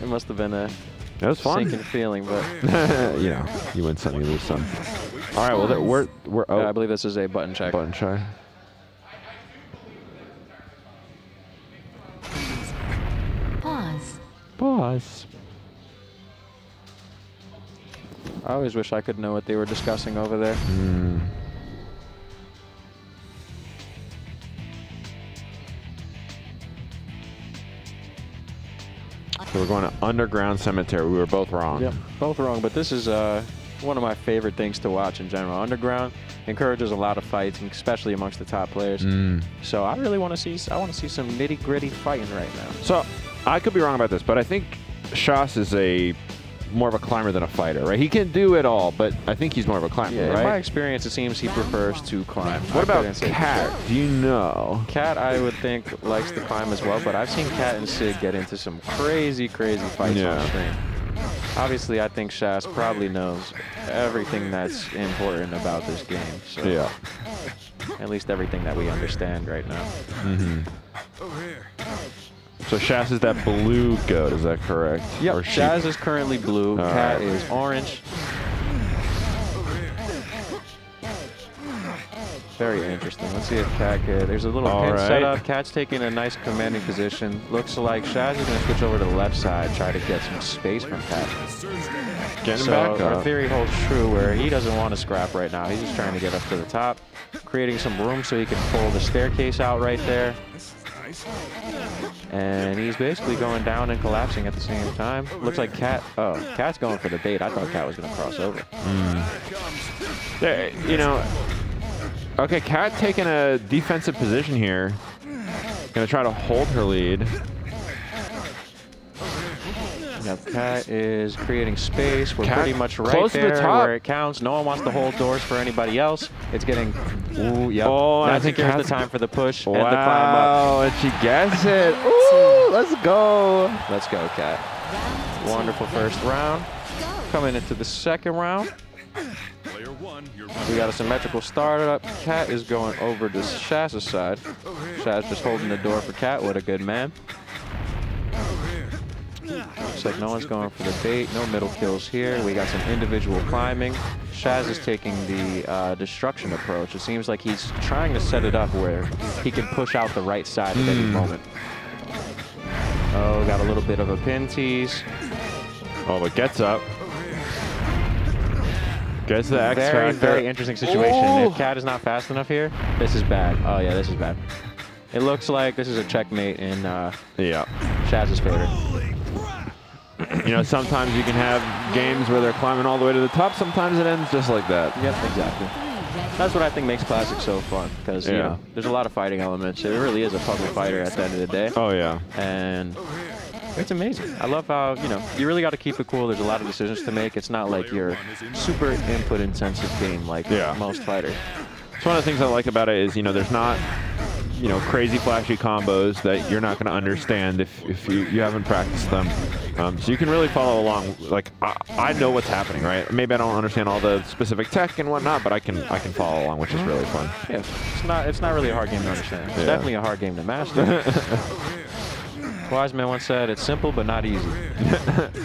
It must have been a it was fun. sinking feeling, but you know, you win some, you lose some. All right, well, we're oh, yeah, I believe this is a button check. Button check. Pause. Pause. I always wish I could know what they were discussing over there. So we're going to Underground Cemetery. We were both wrong. Yep, both wrong, but this is one of my favorite things to watch in general. Underground encourages a lot of fights, especially amongst the top players. So I really want to see some nitty-gritty fighting right now. So I could be wrong about this, but I think Shas is more of a climber than a fighter, right? He can do it all, but I think he's more of a climber, Yeah, right? in my experience, it seems he prefers to climb. What about Cat? Do you know? Cat, I would think, likes to climb as well, but I've seen Cat and Sig get into some crazy fights on the stream. Obviously, I think Shas probably knows everything that's important about this game. So yeah. At least everything that we understand right now. So Shas is that blue goat, is that correct? Yep, Or Shaz is currently blue, Cat is orange. Very interesting. Let's see if Cat can. There's a little pin set up. Cat's taking a nice commanding position. Looks like Shaz is going to switch over to the left side, try to get some space from Cat. Getting so back up. Our theory holds true where he doesn't want to scrap right now. He's just trying to get up to the top, creating some room so he can pull the staircase out right there. And he's basically going down and collapsing at the same time. Looks like Cat. Oh, Cat's going for the bait. I thought Cat was going to cross over. Yeah, you know. Okay, Cat taking a defensive position here. Gonna try to hold her lead. Yep, Cat is creating space. We're pretty much right there where it counts. No one wants to hold doors for anybody else. It's getting. Ooh, yep. Oh, I think here's the time for the push and the climb up. And she gets it. Ooh, let's go. Let's go, Cat. Wonderful first round. Coming into the second round. We got a symmetrical startup. Cat is going over to Shaz's side. Shaz just holding the door for Cat. What a good man. Looks like no one's going for the bait. No middle kills here. We got some individual climbing. Shaz is taking the destruction approach. It seems like he's trying to set it up where he can push out the right side at any moment. Oh, got a little bit of a pin tease. Oh, but gets up. Gets the X factor. Very interesting situation. If Cat is not fast enough here, this is bad. Oh, yeah, this is bad. It looks like this is a checkmate in Shaz's favor. You know, sometimes you can have games where they're climbing all the way to the top. Sometimes it ends just like that. Yep, exactly. That's what I think makes Classic so fun, because you know, there's a lot of fighting elements. It really is a public fighter at the end of the day. Oh, yeah. And it's amazing. I love how, you know, you really got to keep it cool. There's a lot of decisions to make. It's not like your super input-intensive game like most fighters. So one of the things I like about it is, you know, there's not, you know, crazy flashy combos that you're not going to understand if you haven't practiced them. So you can really follow along. Like, I know what's happening, right? Maybe I don't understand all the specific tech and whatnot, but I can follow along, which is really fun. Yeah, it's not really a hard game to understand. It's definitely a hard game to master. Wise man once said, it's simple but not easy.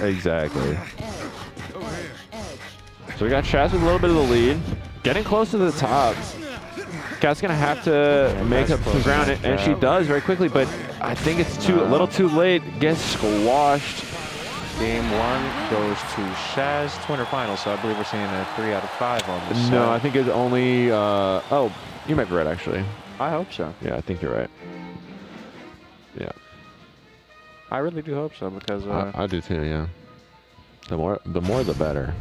Exactly. So we got Shaz with a little bit of the lead. Getting close to the top. Cat's going to have to make up some ground, and she does very quickly, but I think it's a little too late. Gets squashed. Game one goes to Shaz. Twinner final, so I believe we're seeing a 3 out of 5 on this. No, I think it's only, oh, you might be right, actually. I hope so. Yeah, I think you're right. Yeah. I really do hope so, because I do too, yeah. The more the better.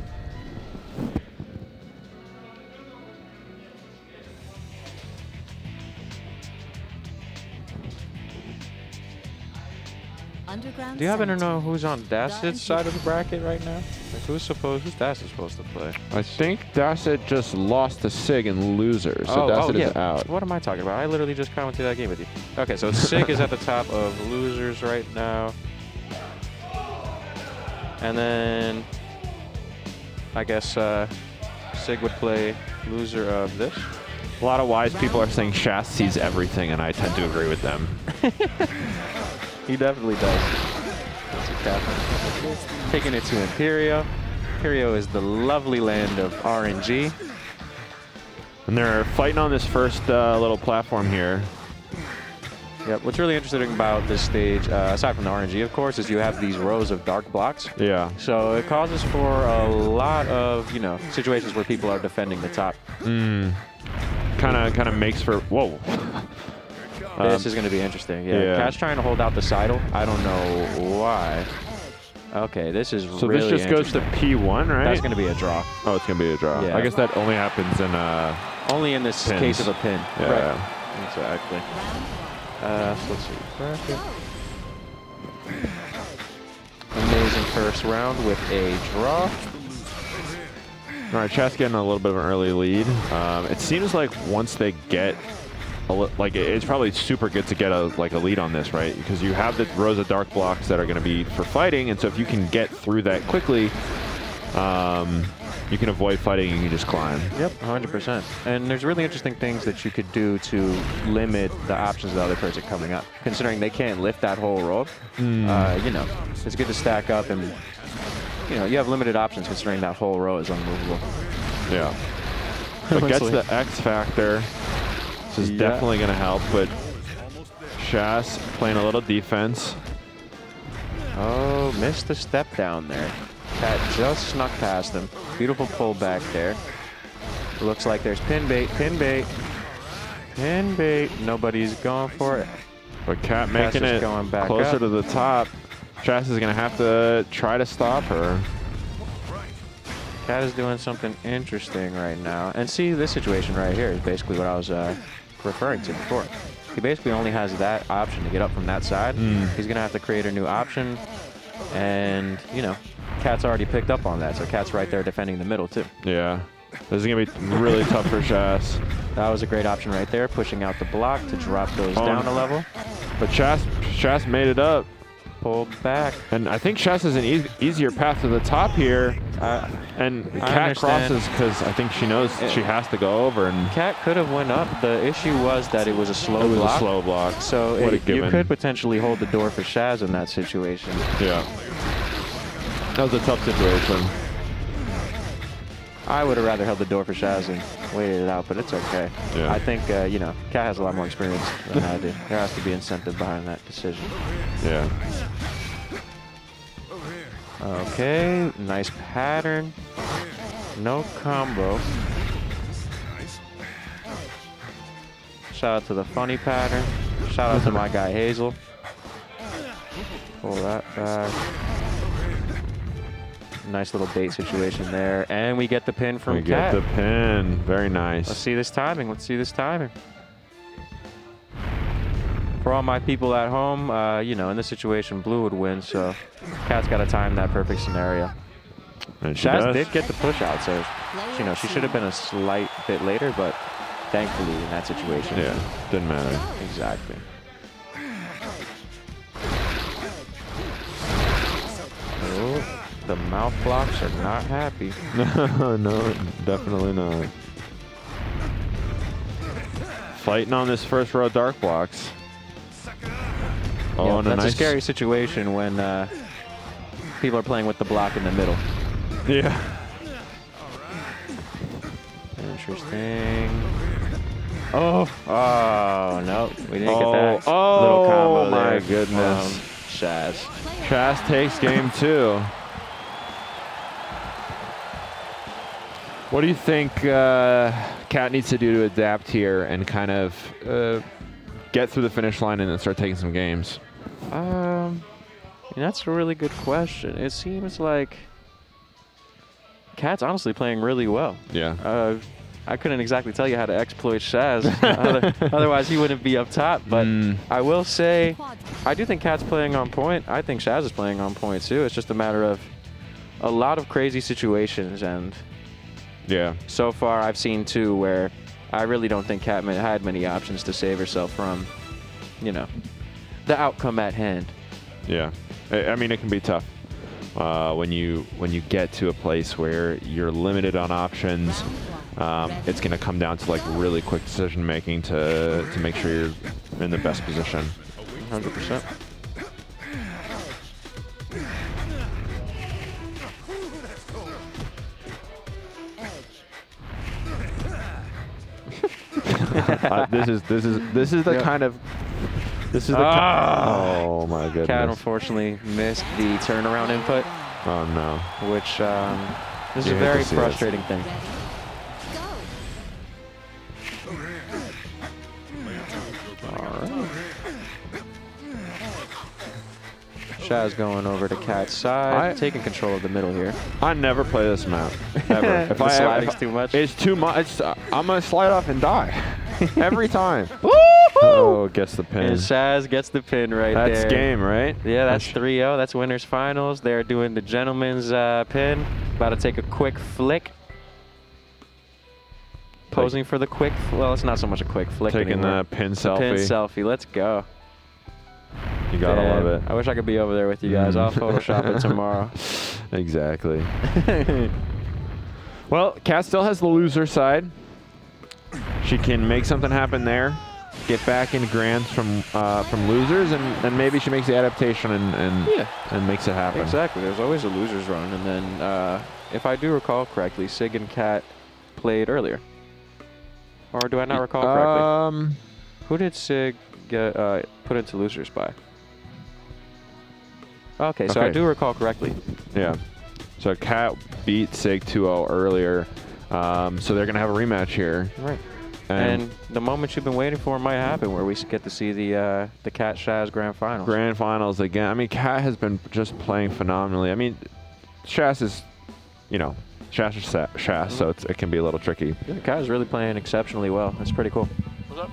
Do you happen to know who's on Dasset's side of the bracket right now? Like who's Dasset supposed to play? I think Dasset just lost to Sig in losers, so Dasset is out. What am I talking about? I literally just commented that game with you. Okay, so Sig is at the top of losers right now. And then I guess Sig would play loser of this. A lot of wise people are saying Shas sees everything, and I tend to agree with them. He definitely does. blackout. Taking it to Imperio. Imperio is the lovely land of RNG. And they're fighting on this first little platform here. Yep, what's really interesting about this stage, aside from the RNG, of course, is you have these rows of dark blocks. Yeah. So it causes for a lot of, you know, situations where people are defending the top. Kind of makes for, whoa. This is going to be interesting. Yeah. Cat's trying to hold out the sidle. I don't know why. Okay, this is so really this just goes to P1, right? That's going to be a draw. Oh, it's going to be a draw. Yeah. I guess that only happens in only in this pins. case of a pin. Yeah. Right. Exactly. So let's see. Bracket. Amazing first round with a draw. All right, Shas getting a little bit of an early lead. It seems like once they get, it's probably super good to get a lead on this, right? Because you have the rows of dark blocks that are going to be for fighting, and so if you can get through that quickly, you can avoid fighting and you can just climb. Yep, 100%. And there's really interesting things that you could do to limit the options of the other person coming up. Considering they can't lift that whole row, you know, it's good to stack up and, you know, you have limited options considering that whole row is unmovable. Yeah. But gets the X factor. This is definitely going to help, but Shas playing a little defense. Oh, missed the step down there. Cat just snuck past him. Beautiful pull back there. Looks like there's pin bait, pin bait, pin bait. Nobody's going for it. But Cat making it going back closer up to the top. Shas is going to have to try to stop her. Cat is doing something interesting right now. And see, this situation right here is basically what I was referring to before. He basically only has that option to get up from that side. He's going to have to create a new option. And, you know, Cat's already picked up on that. So Cat's right there defending the middle, too. Yeah. This is going to be really tough for Shas. That was a great option right there, pushing out the block to drop those down a level. But Shas made it up. Pull back. And I think Shas has an easier path to the top here. And Cat crosses because I think she knows she has to go over. And Cat could have went up. The issue was that it was a slow block. It was a slow block. So you could potentially hold the door for Shas in that situation. Yeah. That was a tough situation. I would have rather held the door for Shas and waited it out, but it's okay. Yeah. I think, you know, Cat has a lot more experience than I do. There has to be incentive behind that decision. Yeah. Okay, nice pattern. No combo. Shout out to the funny pattern. Shout out to my guy Hazel. Pull that back. Nice little bait situation there. And we get the pin from Cat. We get the pin. Very nice. Let's see this timing. Let's see this timing. For all my people at home, you know, in this situation, blue would win, so Cat's got to time that perfect scenario. And Shas did get the push out, so, you know, she should have been a slight bit later, but thankfully in that situation. Yeah, didn't matter. Exactly. Oh, the mouth blocks are not happy. No, definitely not. Fighting on this first row dark blocks. Oh, yeah, and that's a nice scary situation when people are playing with the block in the middle. Yeah. Interesting. Oh, no, we didn't get that Oh, little combo my there goodness. from Shas. Shas takes game 2. What do you think Cat needs to do to adapt here and kind of get through the finish line and then start taking some games? That's a really good question. It seems like Cat's honestly playing really well. Yeah. I couldn't exactly tell you how to exploit Shas. Otherwise, he wouldn't be up top. But I will say, I do think Cat's playing on point. I think Shas is playing on point, too. It's just a matter of a lot of crazy situations. And yeah, so far, I've seen 2 where I really don't think Cat had many options to save herself from, you know, the outcome at hand. Yeah. I mean, it can be tough when you get to a place where you're limited on options. It's going to come down to like really quick decision making to make sure you're in the best position. 100%. This is the kind of. This is the. Oh my goodness. Cat unfortunately missed the turnaround input. Oh no. Which this is a very frustrating thing. Shas going over to Cat's side, taking control of the middle here. I never play this map, ever. If sliding's too much? It's too much. I'm going to slide off and die. Every time. Oh, gets the pin. And Shas gets the pin right there. That's game, right? Yeah, that's 3-0. That's winners finals. They're doing the gentleman's pin. About to take a quick flick. Posing for the quick, well, it's not so much a quick flick Taking anymore. the pin selfie. Pin selfie, let's go. You gotta love it. I wish I could be over there with you guys. I'll Photoshop it tomorrow. Exactly. Well, Cat still has the loser side. She can make something happen there, get back into grands from losers, and maybe she makes the adaptation and makes it happen. Exactly. There's always a losers run, and then if I do recall correctly, Sig and Cat played earlier. Or do I not recall correctly? Who did Sig get put into losers by? Okay, so I do recall correctly. Yeah. So Cat beat Sig 2-0 earlier, so they're gonna have a rematch here. Right. And the moment you've been waiting for might happen, where we get to see the Cat Shas Grand Finals. Grand Finals again. I mean, Cat has been just playing phenomenally. I mean, Shas is, you know, Shas is Shas, so it can be a little tricky. Yeah, Cat is really playing exceptionally well. That's pretty cool. What's up?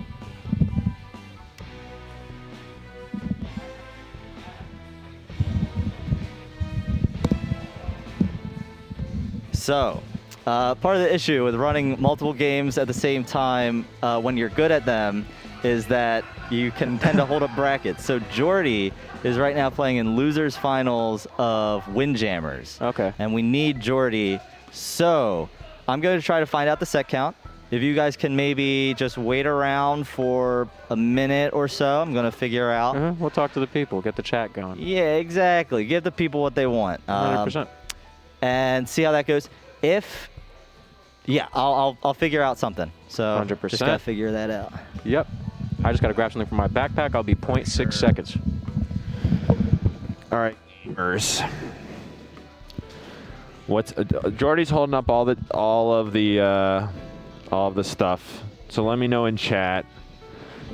So, part of the issue with running multiple games at the same time when you're good at them is that you can tend to hold up brackets. So Jordy is right now playing in losers finals of Windjammers. Okay. And we need Jordy. So I'm going to try to find out the set count. If you guys can maybe just wait around for a minute or so, I'm going to figure out. We'll talk to the people, get the chat going. Yeah, exactly. Give the people what they want. 100%. And see how that goes. Yeah, I'll figure out something. So 100%. Just gotta figure that out. Yep. I just gotta grab something from my backpack. I'll be 0.6 seconds. All right, gamers. What's Jordy's holding up all of the stuff. So let me know in chat.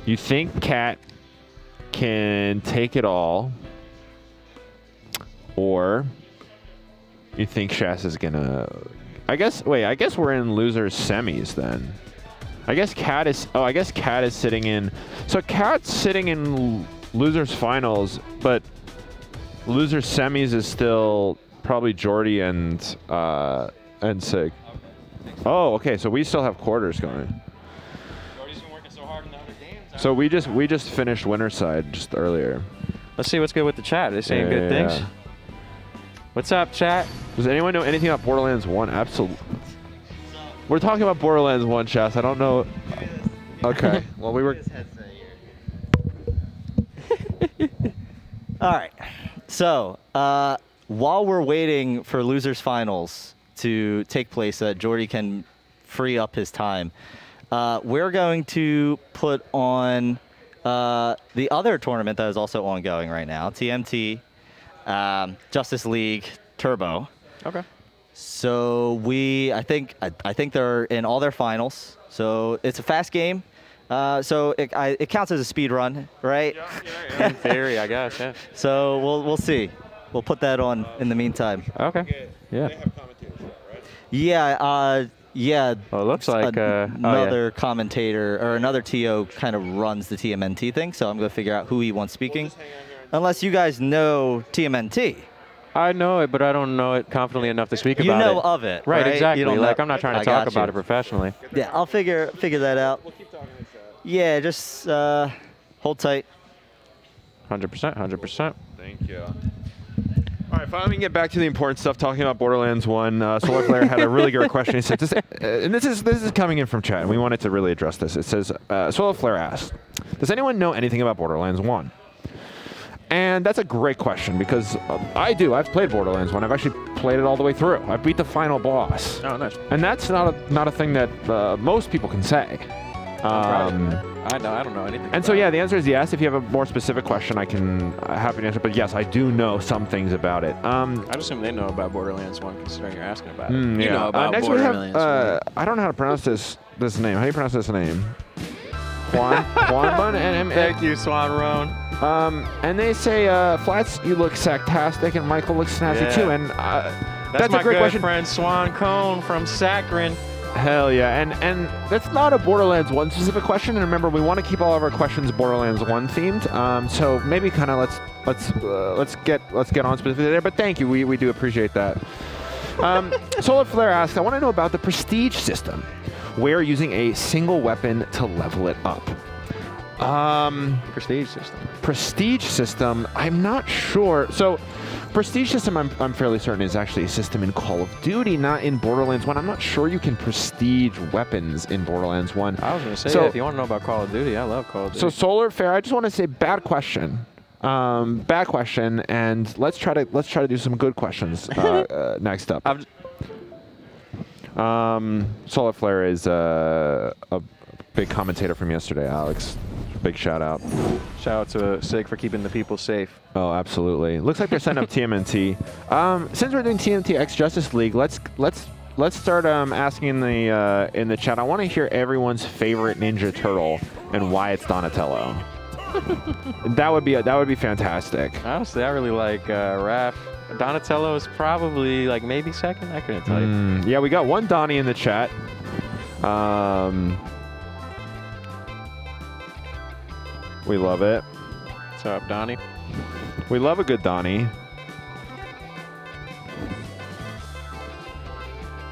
You think Cat can take it all, or you think Shas is gonna? I guess we're in losers semis then. I guess Cat is sitting in. So Cat's sitting in losers finals, but losers semis is still probably Jordy and Sig. Oh, okay. So we still have quarters going. Jordy's been working so hard in the other games. So we just finished winner side just earlier. Let's see what's good with the chat. They're saying good things. What's up, chat? Does anyone know anything about Borderlands 1? Absolutely. We're talking about Borderlands 1, Shas. I don't know. Okay. Well, we were. All right. So while we're waiting for losers finals to take place so that Jordy can free up his time, we're going to put on the other tournament that is also ongoing right now, TMT. Justice League Turbo. Okay. So I think they're in all their finals. So it's a fast game. So it counts as a speed run, right? Yeah. In theory, I guess. Yeah. So we'll see. We'll put that on in the meantime. Okay. Yeah. They have commentators, right? Yeah. Yeah. Well, it looks like another commentator or another TO kind of runs the TMNT thing. So I'm going to figure out who he wants speaking. Unless you guys know TMNT. I know it, but I don't know it confidently enough to speak about it. You know of it, right? Exactly. You don't like, know. I'm not trying to talk about it professionally. Yeah, I'll figure that out. We'll keep talking in chat. Yeah, just hold tight. 100%, 100%. Thank you. All right, finally we can get back to the important stuff, talking about Borderlands 1. Solar Flare had a really good question. He said, and this is coming in from chat, and we wanted to really address this. It says, Solar Flare asked, does anyone know anything about Borderlands 1? And that's a great question, because I do. I've played Borderlands 1. I've actually played it all the way through. I beat the final boss. Oh, nice. And that's not a thing that most people can say. I don't know anything. And so, yeah, the answer is yes. If you have a more specific question, I can happy to answer. But yes, I do know some things about it. I'd assume they know about Borderlands 1, considering you're asking about it. Yeah. You know about next we have, Borderlands 1. I don't know how to pronounce this name. How do you pronounce this name? Juan? And Thank you, Swan Roan. and they say, Flats, you look sacktastic, and Michael looks snazzy Yeah. too. And That's my a great good question. friend Swan Cone from Saccharin. Hell yeah, and that's not a Borderlands 1 specific question. And remember, we want to keep all of our questions Borderlands 1 themed. So maybe kind of let's get on specifically there. But thank you, we do appreciate that. Solar Flare asks, I want to know about the prestige system. We're using a single weapon to level it up. Prestige system. Prestige system, I'm not sure. So prestige system, I'm fairly certain is actually a system in Call of Duty, not in Borderlands 1. I'm not sure you can prestige weapons in Borderlands 1. I was going to say, So- yeah, if you want to know about Call of Duty, I love Call of Duty. So Solar Fair, I just want to say bad question. Bad question, and let's try to do some good questions next up. Solar Flare is a big commentator from yesterday, Alex. Big shout out. Shout out to Sig for keeping the people safe. Oh, absolutely. Looks like they're setting up TMNT. Since we're doing TMNT X Justice League, let's start asking in the chat. I want to hear everyone's favorite Ninja Turtle and why it's Donatello. that would be fantastic. Honestly, I really like Raph. Donatello is probably like maybe second. I couldn't tell you. Yeah, we got one Donnie in the chat. We love it. What's up, Donnie? We love a good Donnie.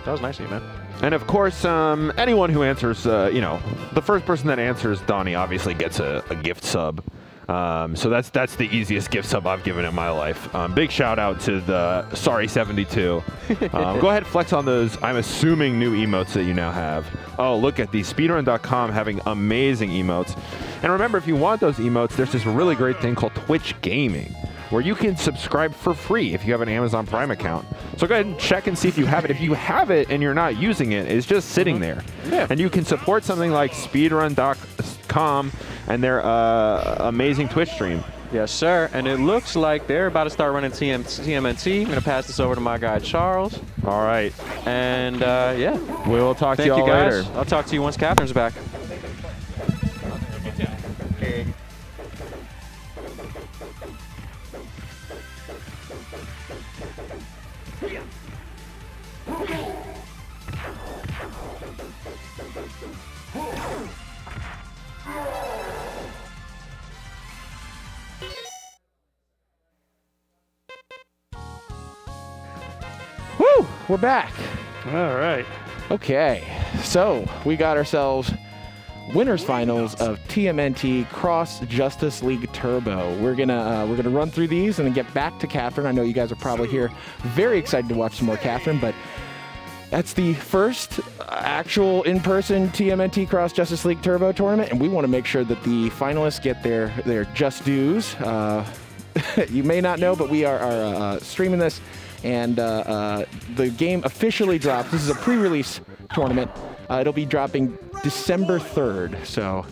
That was nice of you, man. And of course, anyone who answers, the first person that answers Donnie obviously gets a gift sub. So that's the easiest gift sub I've given in my life. Big shout out to the Sorry72. Go ahead, flex on those, I'm assuming, new emotes that you now have. Oh, look at these. Speedrun.com having amazing emotes. And remember, if you want those emotes, there's this really great thing called Twitch Gaming, where you can subscribe for free if you have an Amazon Prime account. So go ahead and check and see if you have it. If you have it and you're not using it, it's just sitting there. Yeah. And you can support something like speedrun.com and their amazing Twitch stream. Yes, sir. And it looks like they're about to start running TMNT. I'm going to pass this over to my guy, Charles. All right. And, yeah. We will talk to Thank you you, all guys. later. I'll talk to you once Catherine's back. Woo! We're back. All right. Okay, so we got ourselves winners finals of TMNT Cross Justice League Turbo. We're gonna run through these and then get back to Catherine. I know you guys are probably here, very excited to watch some more Catherine, but that's the first actual in-person TMNT Cross Justice League Turbo tournament, and we want to make sure that the finalists get their just dues. You may not know, but we are streaming this. And the game officially drops. This is a pre-release tournament. It'll be dropping December 3rd. So